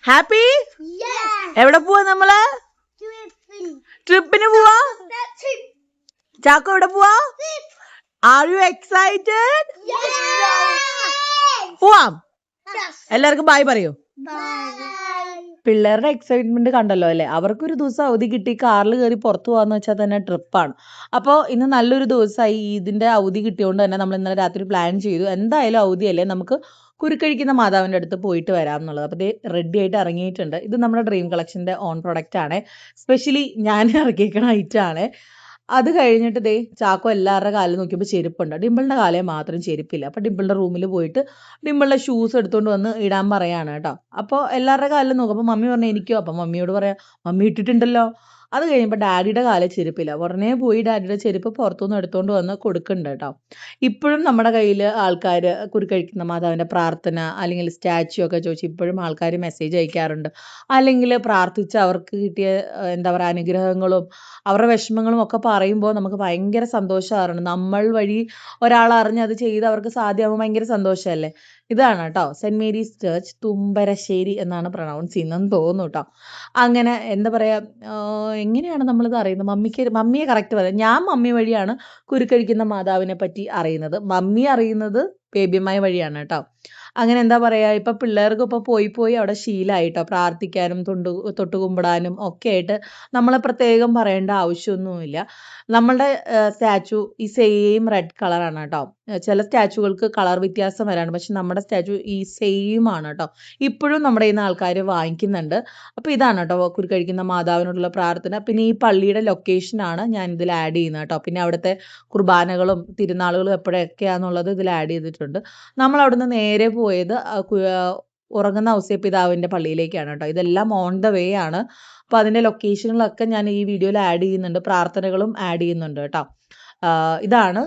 Happy? എവിടെ പോവാ നമ്മള്? ട്രിപ്പിന് പോവാ? ചാക്കോ എവിടെ പോവാ? Are you excited? പോവാം. എല്ലാവർക്കും ബൈ പറയൂ. പിള്ളേരുടെ എക്സൈറ്റ്മെന്റ് കണ്ടല്ലോ അല്ലേ? അവർക്കൊരു ദിവസം അവധി കിട്ടി കാറിൽ കയറി പുറത്തു പോകാന്ന് വെച്ചാൽ തന്നെ ട്രിപ്പാണ്. അപ്പോൾ ഇന്ന് നല്ലൊരു ദിവസമായി ഇതിന്റെ അവധി കിട്ടിയോണ്ട് തന്നെ നമ്മൾ ഇന്നലെ രാത്രി പ്ലാൻ ചെയ്തു. എന്തായാലും അവധിയല്ലേ, നമുക്ക് കുരുക്കഴിക്കുന്ന മാതാവിന്റെ അടുത്ത് പോയിട്ട് വരാം എന്നുള്ളത്. അപ്പോൾ ഇത് റെഡി ആയിട്ട് ഇറങ്ങിയിട്ടുണ്ട്. ഇത് നമ്മുടെ ഡ്രീം കളക്ഷന്റെ ഓൺ പ്രൊഡക്റ്റ് ആണ്. സ്പെഷ്യലി ഞാൻ ഇറക്കിയിരിക്കുന്ന ഐറ്റം ആണ്. അത് കഴിഞ്ഞിട്ട് ദേ ചാക്കോ എല്ലാവരുടെ കാലിൽ നോക്കിയപ്പോൾ ചെരുപ്പുണ്ട്. ഡിമ്പിളിന്റെ കാലേ മാത്രം ചെരുപ്പില്ല. അപ്പോൾ ഡിമ്പിളിന്റെ റൂമിൽ പോയിട്ട് ഡിമ്പിളിന്റെ ഷൂസ് എടുത്തുകൊണ്ട് വന്ന് ഇടാൻ പറയാണ് കേട്ടോ. അപ്പോൾ എല്ലാവരുടെ കാലിൽ നോക്കുമ്പോൾ മമ്മി പറഞ്ഞു എനിക്കോ. അപ്പം മമ്മിയോട് പറയാം, മമ്മി ഇട്ടിട്ടുണ്ടല്ലോ. അത് കഴിയുമ്പോൾ ഡാഡിയുടെ കാലിൽ ചെരുപ്പില്ല. ഉടനെ പോയി ഡാഡിയുടെ ചെരുപ്പ് പുറത്തുനിന്ന് എടുത്തുകൊണ്ട് വന്ന് കൊടുക്കുന്നുണ്ട് കേട്ടോ. ഇപ്പോഴും നമ്മുടെ കയ്യിൽ ആൾക്കാർ കുരുക്കഴിക്കുന്ന മാതാവിൻ്റെ പ്രാർത്ഥന അല്ലെങ്കിൽ സ്റ്റാച്ചു ഒക്കെ ചോദിച്ച് ഇപ്പോഴും ആൾക്കാർ മെസ്സേജ് അയക്കാറുണ്ട്. അല്ലെങ്കിൽ പ്രാർത്ഥിച്ച് അവർക്ക് കിട്ടിയ എന്താ പറയുക അനുഗ്രഹങ്ങളും അവരുടെ വിഷമങ്ങളും ഒക്കെ പറയുമ്പോൾ നമുക്ക് ഭയങ്കര സന്തോഷമാകാറുണ്ട്. നമ്മൾ വഴി ഒരാൾ അറിഞ്ഞ് അത് ചെയ്ത് അവർക്ക് സാധ്യമാകുമ്പോൾ ഭയങ്കര സന്തോഷമല്ലേ. ഇതാണ് കേട്ടോ സെന്റ് മേരീസ് ചർച്ച് തുമ്പരശ്ശേരി എന്നാണ് പ്രൊണൗൺസ് ചെയ്യുന്നതെന്ന് തോന്നുന്നു കേട്ടോ. അങ്ങനെ എന്താ പറയുക, എങ്ങനെയാണ് നമ്മളിത് അറിയുന്നത്? മമ്മിയെ കറക്റ്റ് പറയാം. ഞാൻ മമ്മി വഴിയാണ് കുരുക്കഴിക്കുന്ന മാതാവിനെ പറ്റി അറിയുന്നത്. മമ്മി അറിയുന്നത് ബേബിയമ്മായി വഴിയാണ് കേട്ടോ. അങ്ങനെ എന്താ പറയുക, ഇപ്പം പിള്ളേർക്ക് ഇപ്പോൾ പോയി അവിടെ ശീലമായിട്ടോ പ്രാർത്ഥിക്കാനും തൊട്ട് കുമ്പിടാനും ഒക്കെ ആയിട്ട് നമ്മളെ പ്രത്യേകം പറയേണ്ട ആവശ്യമൊന്നുമില്ല. നമ്മളുടെ സ്റ്റാച്ചു ഈ സെയിം റെഡ് കളറാണ് കേട്ടോ. ചില സ്റ്റാച്ചുകൾക്ക് കളർ വ്യത്യാസം വരാണ്, പക്ഷെ നമ്മുടെ സ്റ്റാച്ചു ഈ സെയിം ആണ് കേട്ടോ. ഇപ്പോഴും നമ്മുടെ കയ്യിൽ നിന്ന് ആൾക്കാർ വാങ്ങിക്കുന്നുണ്ട്. അപ്പോൾ ഇതാണ് കേട്ടോ കുരുക്കഴിക്കുന്ന മാതാവിനോടുള്ള പ്രാർത്ഥന. പിന്നെ ഈ പള്ളിയുടെ ലൊക്കേഷനാണ് ഞാൻ ഇതിൽ ആഡ് ചെയ്യുന്നത് കേട്ടോ. പിന്നെ അവിടുത്തെ കുർബാനകളും തിരുനാളുകളും എപ്പോഴൊക്കെയാണെന്നുള്ളത് ഇതിൽ ആഡ് ചെയ്തിട്ടുണ്ട്. നമ്മൾ അവിടുന്ന് നേരെ പോയത് ഉറങ്ങുന്ന ഔസേപ്പിതാവിൻ്റെ പള്ളിയിലേക്കാണ് കേട്ടോ. ഇതെല്ലാം ഓൺ ദ വേ ആണ്. അപ്പോൾ അതിൻ്റെ ലൊക്കേഷനുകളൊക്കെ ഞാൻ ഈ വീഡിയോയിൽ ആഡ് ചെയ്യുന്നുണ്ട്, പ്രാർത്ഥനകളും ആഡ് ചെയ്യുന്നുണ്ട് കേട്ടോ. ഇതാണ്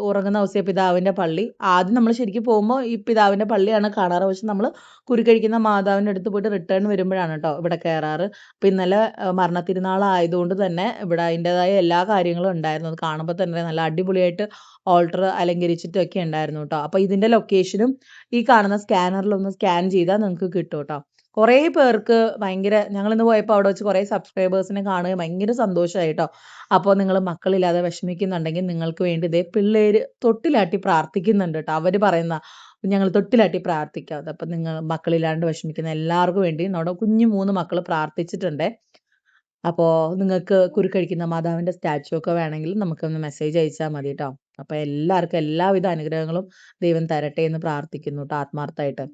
ഉറങ്ങുന്ന ഔസേപ്പിതാവിൻ്റെ പള്ളി. ആദ്യം നമ്മൾ ശരിക്കും പോകുമ്പോൾ ഈ പിതാവിൻ്റെ പള്ളിയാണ് കാണാറ്. പക്ഷെ നമ്മൾ കുരുക്കഴിക്കുന്ന മാതാവിൻ്റെ അടുത്ത് പോയിട്ട് റിട്ടേൺ വരുമ്പോഴാണ് കേട്ടോ ഇവിടെ കയറാറ്. അപ്പോൾ ഇന്നലെ മരണത്തിരുനാളായതുകൊണ്ട് തന്നെ ഇവിടെ അതിൻ്റെതായ എല്ലാ കാര്യങ്ങളും ഉണ്ടായിരുന്നു. അത് കാണുമ്പോൾ തന്നെ നല്ല അടിപൊളിയായിട്ട് ഓൾട്ടർ അലങ്കരിച്ചിട്ടൊക്കെ ഉണ്ടായിരുന്നു കേട്ടോ. അപ്പോൾ ഇതിൻ്റെ ലൊക്കേഷനും ഈ കാണുന്ന സ്കാനറിലൊന്ന് സ്കാൻ ചെയ്താൽ നിങ്ങൾക്ക് കിട്ടും കേട്ടോ. കുറേ പേർക്ക് ഭയങ്കര, ഞങ്ങളിന്ന് പോയപ്പോൾ അവിടെ വെച്ച് കുറേ സബ്സ്ക്രൈബേഴ്സിനെ കാണുകയും ഭയങ്കര സന്തോഷമായി കേട്ടോ. അപ്പോൾ നിങ്ങൾ മക്കളില്ലാതെ വിഷമിക്കുന്നുണ്ടെങ്കിൽ നിങ്ങൾക്ക് വേണ്ടി ഇതേ പിള്ളേർ തൊട്ടിലാട്ടി പ്രാർത്ഥിക്കുന്നുണ്ട് കേട്ടോ. അവർ പറയുന്ന ഞങ്ങൾ തൊട്ടിലാട്ടി പ്രാർത്ഥിക്കാം. അപ്പം നിങ്ങൾ മക്കളില്ലാണ്ട് വിഷമിക്കുന്ന എല്ലാവർക്കും വേണ്ടി നമ്മുടെ കുഞ്ഞു 3 മക്കൾ പ്രാർത്ഥിച്ചിട്ടുണ്ട്. അപ്പോൾ നിങ്ങൾക്ക് കുരുക്കഴിക്കുന്ന മാതാവിൻ്റെ സ്റ്റാച്ചു ഒക്കെ വേണമെങ്കിൽ നമുക്കൊന്ന് മെസ്സേജ് അയച്ചാൽ മതി കേട്ടോ. അപ്പോൾ എല്ലാവർക്കും എല്ലാവിധ അനുഗ്രഹങ്ങളും ദൈവം തരട്ടെ എന്ന് പ്രാർത്ഥിക്കുന്നു കേട്ടോ ആത്മാർത്ഥമായിട്ട്.